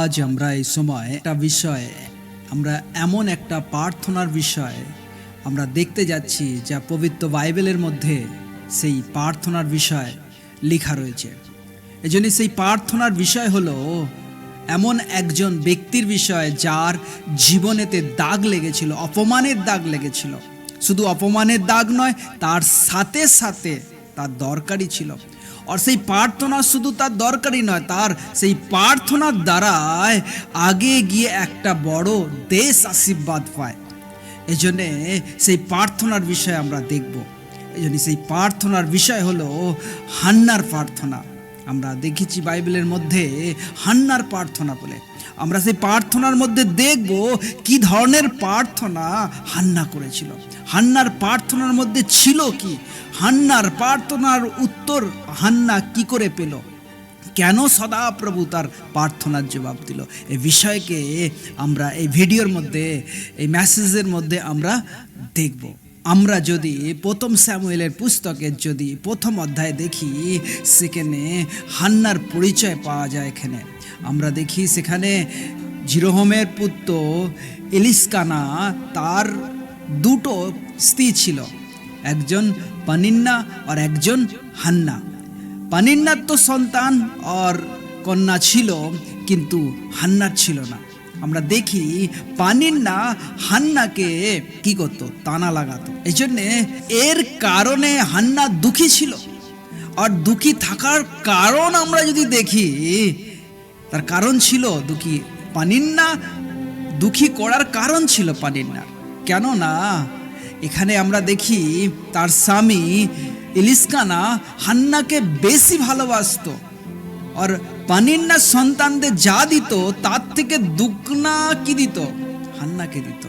আজ আমরা এই সময় একটা বিষয়, আমরা এমন একটা প্রার্থনার বিষয় আমরা দেখতে যাচ্ছি যা পবিত্র বাইবেলের মধ্যে সেই প্রার্থনার বিষয় লেখা রয়েছে। এজন্য সেই প্রার্থনার বিষয় হলো এমন একজন ব্যক্তির বিষয় যার জীবনেতে দাগ লেগেছিল, অপমানের দাগ লেগেছিল। শুধু অপমানের দাগ নয়, তার সাথে সাথে তার দরকারই ছিল। আর সেই প্রার্থনা শুধু তার দরকারই নয়, তার সেই প্রার্থনার দ্বারায় আগে গিয়ে একটা বড় দেশ আশীর্বাদ পায়। এই জন্যে সেই প্রার্থনার বিষয় আমরা দেখব। এই জন্য সেই প্রার্থনার বিষয় হলো হান্নার প্রার্থনা। আমরা দেখেছি বাইবেলের মধ্যে হান্নার প্রার্থনা বলে। আমরা সেই প্রার্থনার মধ্যে দেখব কি ধরনের প্রার্থনা হান্না করেছিল। হান্নার প্রার্থনার মধ্যে ছিল কি, হান্নার প্রার্থনার উত্তর হান্না কি করে পেল, কেন সদাপ্রভু তার প্রার্থনার জবাব দিল, এই বিষয়কে আমরা এই ভিডিওর মধ্যে, এই মেসেজের মধ্যে আমরা দেখব। আমরা যদি প্রথম স্যামুয়েলের পুস্তকের যদি প্রথম অধ্যায় দেখি, সেখানে হান্নার পরিচয় পাওয়া যায়। এখানে আমরা দেখি সেখানে জিরোহমের পুত্র এলিসকানা, তার দুটো স্ত্রী ছিল, একজন পানিন্না আর একজন হান্না। পানিন্নার তো সন্তান আর কন্যা ছিল, কিন্তু হান্নার ছিল না। আমরা দেখি পানিন্না হান্নাকে কি করতো, তানা লাগাতো। এই জন্যে এর কারণে হান্না দুঃখী ছিল। আর দুঃখী থাকার কারণ আমরা যদি দেখি, তার কারণ ছিল দুঃখী। পানিন্না দুঃখী করার কারণ ছিল পানিন্নার, কেননা এখানে আমরা দেখি তার স্বামী এলিসকানা হান্নাকে বেশি ভালোবাসতো। আর পানিন্নার সন্তানদের যা দিত তার থেকে দুগুনা কি দিত, হান্নাকে দিত।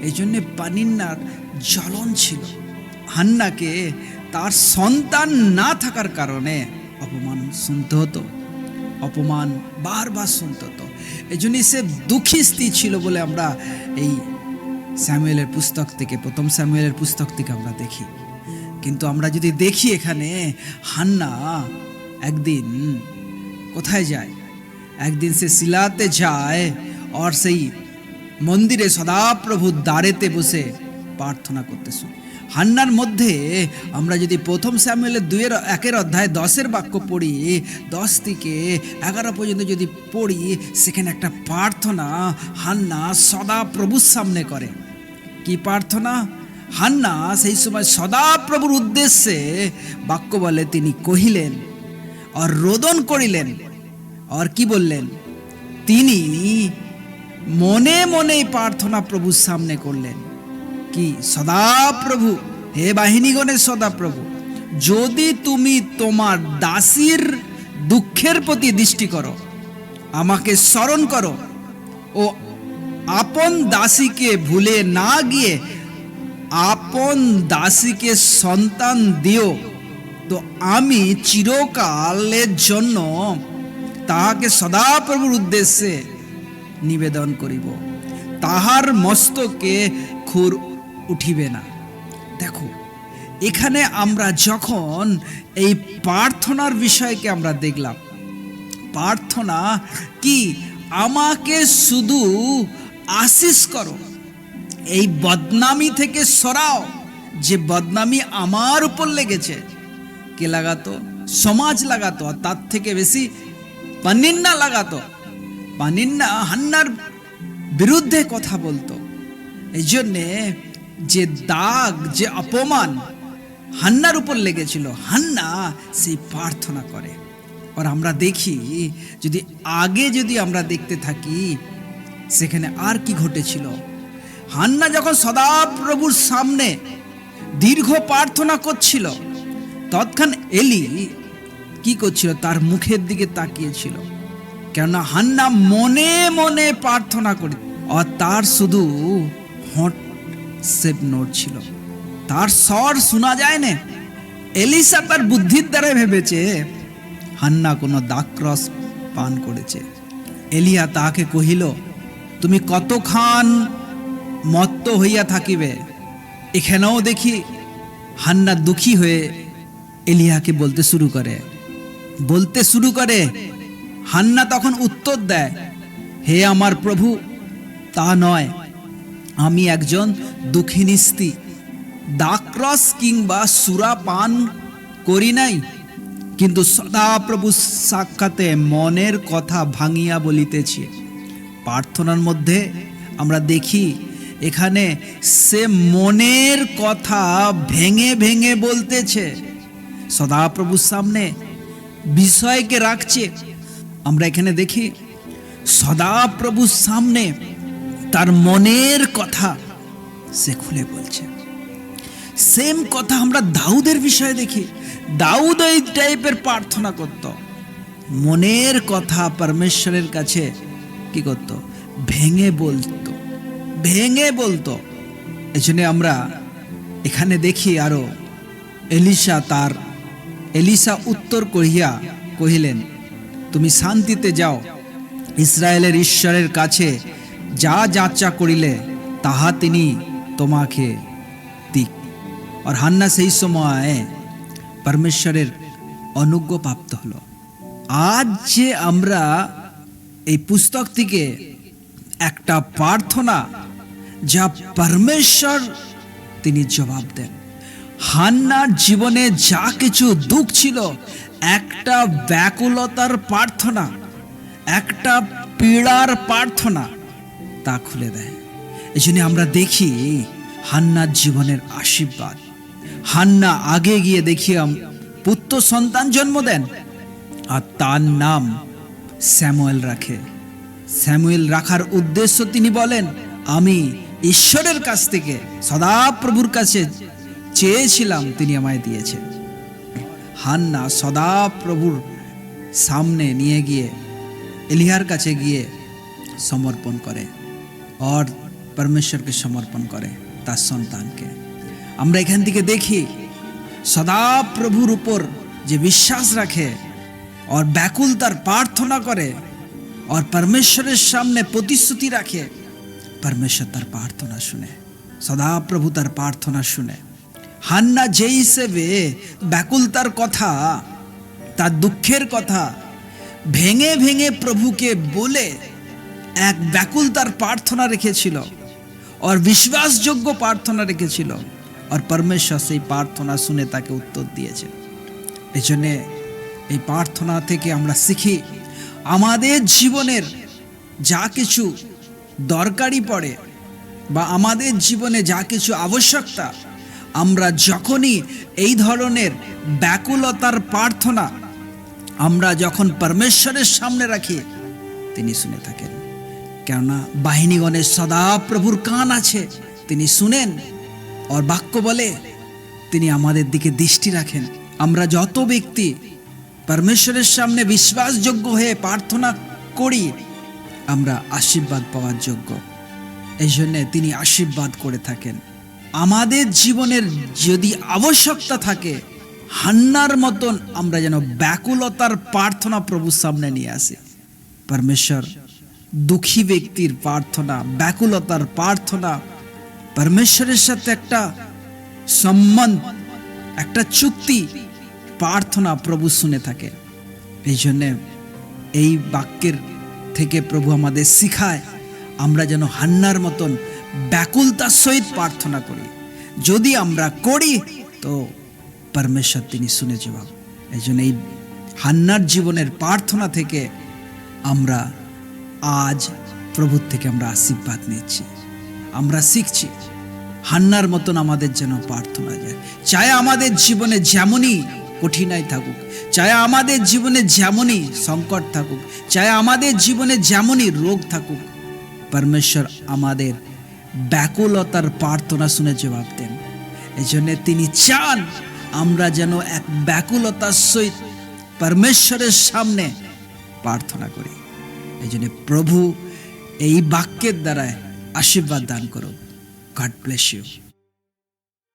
এই জন্যে পানিন্নার জ্বলন ছিল। হান্নাকে তার সন্তান না থাকার কারণে অপমান শুনতে হতো, অপমান বারবার শুনতে হতো। এই জন্য সে দুঃখী স্ত্রী ছিল বলে আমরা এই স্যামুয়েলের পুস্তক থেকে, প্রথম স্যামুয়েলের পুস্তক থেকে আমরা দেখি। কিন্তু আমরা যদি দেখি এখানে হান্না একদিন কোথায় যায়, একদিন সে শিলাতে যায় আর সেই মন্দিরে সদাপ্রভুর দ্বারেতে বসে প্রার্থনা করতে শুরু। হান্নার মধ্যে আমরা যদি প্রথম স্যামুয়েলের 2-1 অধ্যায় 10 বাক্য পড়ি, 10 থেকে 11 পর্যন্ত যদি পড়ি, সেখানে একটা প্রার্থনা হান্না সদাপ্রভুর সামনে করে। কি প্রার্থনা? হান্না সেই সময় সদাপ্রভুর উদ্দেশ্যে বাক্য বলে, তিনি কহিলেন আর রোদন করিলেন। আর কি বললেন? তিনি মনে মনে প্রার্থনা প্রভুর সামনে করলেন। কি? সদাপ্রভু, হে বাহিনীগণের সদাপ্রভু, যদি তুমি তোমার দাসীর দুঃখের প্রতি দৃষ্টি করো, আমাকে স্মরণ করো ও আপন দাসীকে ভুলে না গিয়ে আপন দাসীকে সন্তান দিও, তো আমি চিরকালের জন্য তাহাকে সদাপ্রভুর উদ্দেশ্যে নিবেদন করিব, তাহার মস্তকে খুর উঠিবে না। দেখো, এখানে আমরা যখন এই প্রার্থনার বিষয়কে আমরা দেখলাম, প্রার্থনা কি? আমাকে শুধু আশীষ করো, এই বদনামি থেকে সরাও। যে বদনামি আমার উপর লেগেছে, কে লাগাতো? সমাজ লাগাতো। আর তার থেকে বেশি পানিন্না লাগাতো। পানিন্না হান্নার বিরুদ্ধে কথা বলতো। এই জন্যে যে দাগ, যে অপমান হান্নার উপর লেগেছিল, হান্না সেই প্রার্থনা করে। আর আমরা দেখি, যদি আমরা দেখতে থাকি, সেখানে আর কি ঘটেছিল। হান্না যখন সদাপ্রভুর সামনে দীর্ঘ প্রার্থনা করছিল, তৎক্ষণ এলি কি করছিল? তার মুখের দিকে তাকিয়েছিল। কেননা হান্না মনে মনে প্রার্থনা করে, আর তার শুধু হট সেপ নড়ছিল, তার স্বর শোনা যায় না। এলিসা তার বুদ্ধির দ্বারা ভেবেছে হান্না কোনো দাক্ষরস পান করেছে। এলিয়া তাহাকে কহিল, তুমি কতক্ষণ মত্ত হইয়া থাকিবে? এখানেও দেখি হান্না দুঃখী হয়ে এলিয়াকে বলতে শুরু করে। হান্না তখন উত্তর দেয়, হে আমার প্রভু, তা নয়, আমি একজন দুঃখিনী স্ত্রী, দাক্রস কিংবা সুরা পান করি নাই, কিন্তু সদাপ্রভু সাক্ষাতে মনের কথা ভাঙিয়া বলিতেছি। প্রার্থনার মধ্যে আমরা দেখি এখানে সে মনের কথা ভেঙে ভেঙে বলতেছে, সদাপ্রভুর সামনে বিষয়কে রাখছে। আমরা এখানে দেখি সদাপ্রভুর সামনে তার মনের কথা সে খুলে বলছে। সেম কথা আমরা দাউদের বিষয়ে দেখি। দাউদ এই টাইপের প্রার্থনা করত, মনের কথা পরমেশ্বরের কাছে কি করত, ভেঙে বলতো। এই জন্য আমরা এখানে দেখি আরো এলিসা উত্তর কহিলেন, তুমি শান্তিতে যাও, ইসরায়েলের ঈশ্বরের কাছে যা যাচা করিলে তাহা তিনি তোমাকে দিক। আর হান্না সেই সময় পরমেশ্বরের অনুজ্ঞা প্রাপ্ত হলো। আজ যে আমরা এই পুস্তক থেকে একটা প্রার্থনা যা পরমেশ্বর তিনি জবাব দেন। হান্নার জীবনে যা কিছু দুঃখ ছিল, একটা ব্যাকুলতার প্রার্থনা, একটা পীড়ার প্রার্থনা তা খুলে দেয়। এই জন্য আমরা দেখি হান্নার জীবনের আশীর্বাদ। হান্না আগে গিয়ে দেখি পুত্র সন্তান জন্ম দেন, আর তার নাম স্যামুয়েল রাখে। স্যামুয়েল রাখার উদ্দেশ্য তিনি বলেন, আমি ঈশ্বরের কাছ থেকে সদাপ্রভুর কাছে চেয়েছিলাম, তিনি আমায় দিয়েছেন। হান্না সদাপ্রভুর সামনে নিয়ে গিয়ে এলিয়ার কাছে গিয়ে সমর্পণ করে, और परमेश्वर के समर्पण करे तार सन्तान के। আমরা এখান থেকে দেখি সদা প্রভুর উপর যে বিশ্বাস রাখে और ব্যাকুলতার প্রার্থনা করে और परमेश्वरेর সামনে প্রতিশ্রুতি রাখে, परमेश्वर তার প্রার্থনা শুনে, সদা প্রভু তার প্রার্থনা শুনে। হান্না যে হিসেবে ব্যাকুলতার কথা, তার দুঃখের কথা ভেঙে ভেঙে প্রভুকে বলে এক ব্যাকুলতার প্রার্থনা রেখেছিল और বিশ্বাসযোগ্য প্রার্থনা রেখেছিল, और परमेश्वर সেই প্রার্থনা শুনে তাকে উত্তর দিয়েছে। এজন্য এই প্রার্থনা থেকে আমরা শিখি, আমাদের জীবনের যা কিছু দরকারি পড়ে বা আমাদের জীবনে যা কিছু আবশ্যকতা, আমরা যখনই এই ধরনের ব্যাকুলতার প্রার্থনা আমরা যখন परमेश्वরের সামনে রাখি, তিনি শুনে থাকেন। কেননা বাহিনীগণের সদা প্রভুর কান আছে, তিনি শুনেন, और বাক্য বলে তিনি আমাদের দিকে দৃষ্টি রাখেন। আমরা যত ব্যক্তি परमेश्वরের সামনে বিশ্বাসযোগ্য হয়ে প্রার্থনা করি, আমরা আশীর্বাদ পাওয়ার যোগ্য। এই জন্য তিনি আশীর্বাদ করে থাকেন। আমাদের জীবনের যদি আবশ্যকতা থাকে, হান্নার মতন আমরা যেন ব্যাকুলতার প্রার্থনা প্রভুর সামনে নিয়ে আসি। परमेश्वर দুঃখী ব্যক্তির প্রার্থনা, ব্যাকুলতার প্রার্থনা, परमेश्वরের সাথে একটা সম্বন্ধ, একটা চুক্তি প্রার্থনা প্রভু শুনে থাকে। এই জন্য এই বাক্যের থেকে প্রভু আমাদের শিখায়, আমরা যেন হান্নার মতন ব্যাকুলতার সহিত প্রার্থনা করি। যদি আমরা করি তো परमेश्वर তিনি শুনে জবাব। এই জন্য এই হান্নার জীবনের প্রার্থনা থেকে আমরা আজ প্রভুর থেকে আমরা আশীর্বাদ নিচ্ছি, আমরা শিখছি। হান্নার মতন আমাদের যেন প্রার্থনা যায়, চাই আমাদের জীবনে যেমনই কঠিনাই থাকুক, চাই আমাদের জীবনে যেমনই সংকট থাকুক, চাই আমাদের জীবনে যেমনই রোগ থাকুক, परमेश्वर আমাদের ব্যাকুলতার প্রার্থনা শুনে জবাব দেন। এই জন্য তিনি চান আমরা যেন এক ব্যাকুলতার সহিত परमेश्वরের সামনে প্রার্থনা করি। এই জন্য প্রভু এই বাক্যের দ্বারা আশীর্বাদ দান করুন। God bless you.